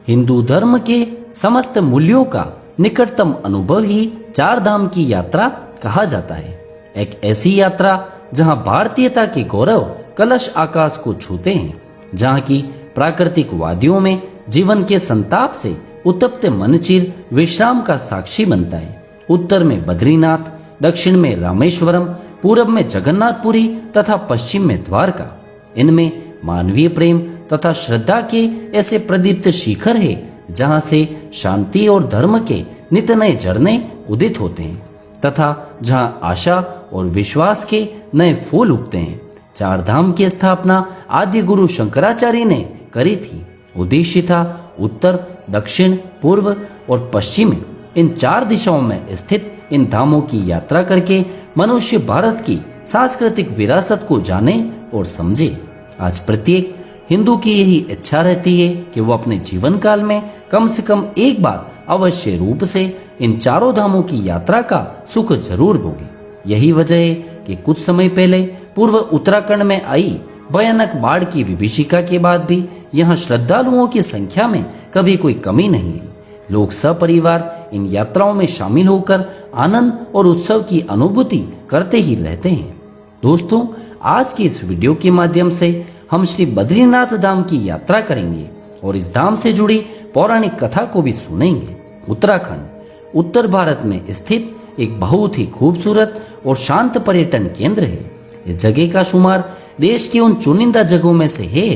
हिंदू धर्म के समस्त मूल्यों का निकटतम अनुभव ही चार धाम की यात्रा कहा जाता है। एक ऐसी यात्रा जहां भारतीयता के गौरव कलश आकाश को छूते हैं, जहां की प्राकृतिक वादियों में जीवन के संताप से उत्तप्त मनचिर विश्राम का साक्षी बनता है। उत्तर में बद्रीनाथ, दक्षिण में रामेश्वरम, पूरब में जगन्नाथपुरी तथा पश्चिम में द्वारका। इनमें मानवीय प्रेम तथा श्रद्धा के ऐसे प्रदीप्त शिखर है जहां से शांति और धर्म के नित नए झरने उदित होते हैं तथा जहां आशा और विश्वास के नए फूल उगते हैं। चार धाम की स्थापना आदि गुरु शंकराचार्य ने करी थी। उद्देश्य था उत्तर, दक्षिण, पूर्व और पश्चिम इन चार दिशाओं में स्थित इन धामों की यात्रा करके मनुष्य भारत की सांस्कृतिक विरासत को जाने और समझे। आज प्रत्येक हिंदू की यही इच्छा रहती है कि वो अपने जीवन काल में कम से कम एक बार अवश्य रूप से इन चारों धामों की यात्रा का सुख जरूर भोगे। यही वजह है कि कुछ समय पहले पूर्व उत्तराखंड में आई भयानक बाढ़ की विभीषिका के बाद भी यहाँ श्रद्धालुओं की संख्या में कभी कोई कमी नहीं है। लोग सपरिवार इन यात्राओं में शामिल होकर आनंद और उत्सव की अनुभूति करते ही रहते हैं। दोस्तों, आज की इस वीडियो के माध्यम से हम श्री बद्रीनाथ धाम की यात्रा करेंगे और इस धाम से जुड़ी पौराणिक कथा को भी सुनेंगे। उत्तराखंड उत्तर भारत में स्थित एक बहुत ही खूबसूरत और शांत पर्यटन केंद्र है। इस जगह का शुमार देश की उन चुनिंदा जगहों में से है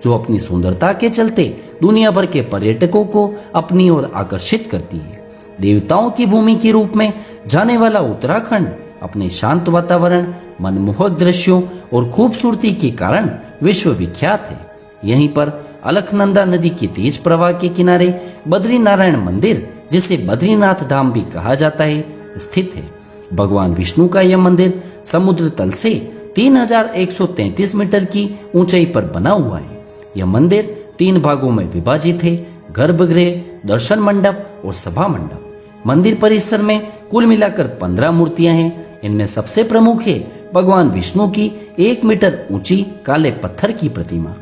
जो अपनी सुंदरता के चलते दुनिया भर के पर्यटकों को अपनी ओर आकर्षित करती है। देवताओं की भूमि के रूप में जाने वाला उत्तराखंड अपने शांत वातावरण, मनमोहक दृश्यों और खूबसूरती के कारण विश्व विख्यात है। यहीं पर अलकनंदा नदी की तेज प्रवाह के किनारे बद्रीनारायण मंदिर, जिसे बद्रीनाथ धाम भी कहा जाता है, स्थित है। भगवान विष्णु का यह मंदिर समुद्र तल से 3133 मीटर की ऊंचाई पर बना हुआ है। यह मंदिर 3 भागों में विभाजित है: गर्भगृह, दर्शन मंडप और सभा मंडप। मंदिर परिसर में कुल मिलाकर 15 मूर्तियां हैं। इनमें सबसे प्रमुख है भगवान विष्णु की 1 मीटर ऊंची काले पत्थर की प्रतिमा।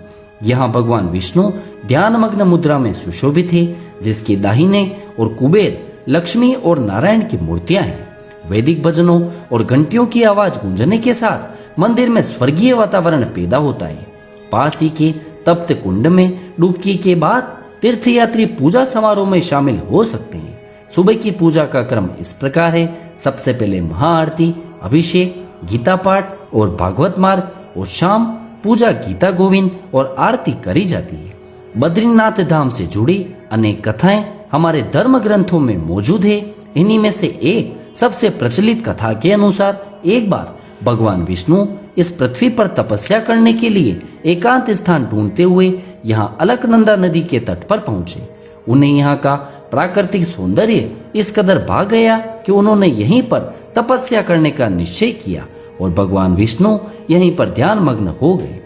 यहाँ भगवान विष्णु ध्यानमग्न मुद्रा में सुशोभित है, जिसके दाहिने और कुबेर, लक्ष्मी और नारायण की मूर्तियां हैं। वैदिक भजनों और घंटियों की आवाज गूंजने के साथ मंदिर में स्वर्गीय वातावरण पैदा होता है। पास ही के तप्त कुंड में डुबकी के बाद तीर्थयात्री पूजा समारोह में शामिल हो सकते हैं। सुबह की पूजा का क्रम इस प्रकार है: सबसे पहले महाआरती, अभिषेक, गीता पाठ और भागवत मार्ग, और शाम पूजा, गीता गोविंद और आरती करी जाती है। बद्रीनाथ धाम से जुड़ी अनेक कथाएं हमारे धर्म ग्रंथों में मौजूद है। इन्हीं में से एक सबसे प्रचलित कथा के अनुसार एक बार भगवान विष्णु इस पृथ्वी पर तपस्या करने के लिए एकांत स्थान ढूंढते हुए यहाँ अलकनंदा नदी के तट पर पहुंचे। उन्हें यहाँ का प्राकृतिक सौंदर्य इस कदर भा गया कि उन्होंने यहीं पर तपस्या करने का निश्चय किया और भगवान विष्णु यहीं पर ध्यान मग्न हो गए।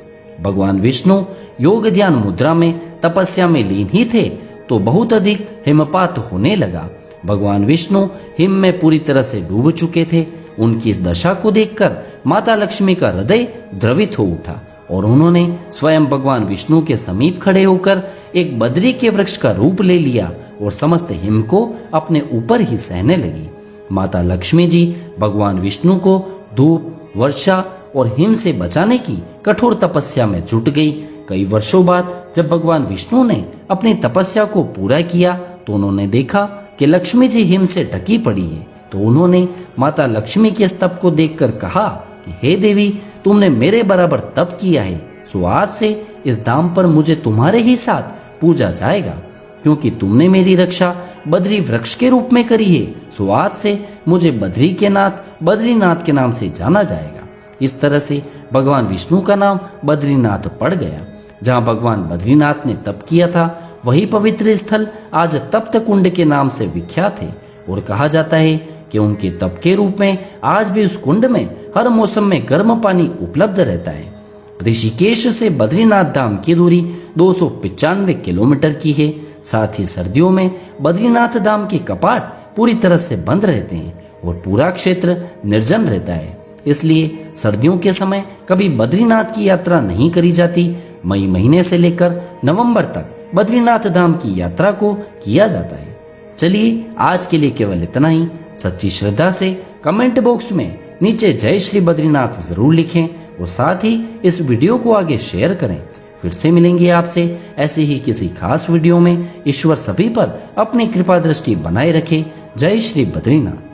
भगवान विष्णु योग ध्यान मुद्रा में तपस्या में लीन ही थे तो बहुत अधिक हिमपात होने लगा। भगवान विष्णु हिम में पूरी तरह से डूब चुके थे। उनकी इस दशा को देखकर माता लक्ष्मी का हृदय द्रवित हो उठा और उन्होंने स्वयं भगवान विष्णु के समीप खड़े होकर एक बद्री के वृक्ष का रूप ले लिया और समस्त हिम को अपने ऊपर ही सहने लगी। माता लक्ष्मी जी भगवान विष्णु को धूप, वर्षा और हिम से बचाने की कठोर तपस्या में जुट गई। कई वर्षों बाद जब भगवान विष्णु ने अपनी तपस्या को पूरा किया तो उन्होंने देखा कि लक्ष्मी जी हिम से ढकी पड़ी है। तो उन्होंने माता लक्ष्मी के इस तप को देखकर कहा कि हे देवी, तुमने मेरे बराबर तप किया है, सो आज से इस धाम पर मुझे तुम्हारे ही साथ पूजा जाएगा। क्योंकि तुमने मेरी रक्षा बद्री वृक्ष के रूप में करी है, सो आज से मुझे बद्री के नाथ बद्रीनाथ के नाम से जाना जाएगा। इस तरह से भगवान विष्णु का नाम बद्रीनाथ पड़ गया। जहाँ भगवान बद्रीनाथ ने तप किया था वही पवित्र स्थल आज तप्त कुंड के नाम से विख्यात है और कहा जाता है कि उनके तप के रूप में आज भी उस कुंड में हर मौसम में गर्म पानी उपलब्ध रहता है। ऋषिकेश से बद्रीनाथ धाम की दूरी 295 किलोमीटर की है। साथ ही सर्दियों में बद्रीनाथ धाम के कपाट पूरी तरह से बंद रहते हैं और पूरा क्षेत्र निर्जन रहता है। इसलिए सर्दियों के समय कभी बद्रीनाथ की यात्रा नहीं करी जाती। मई महीने से लेकर नवंबर तक बद्रीनाथ धाम की यात्रा को किया जाता है। चलिए आज के लिए केवल इतना ही। सच्ची श्रद्धा से कमेंट बॉक्स में नीचे जय श्री बद्रीनाथ जरूर लिखें और साथ ही इस वीडियो को आगे शेयर करें। फिर से मिलेंगे आपसे ऐसे ही किसी खास वीडियो में। ईश्वर सभी पर अपनी कृपा दृष्टि बनाए रखे। जय श्री बद्रीनाथ।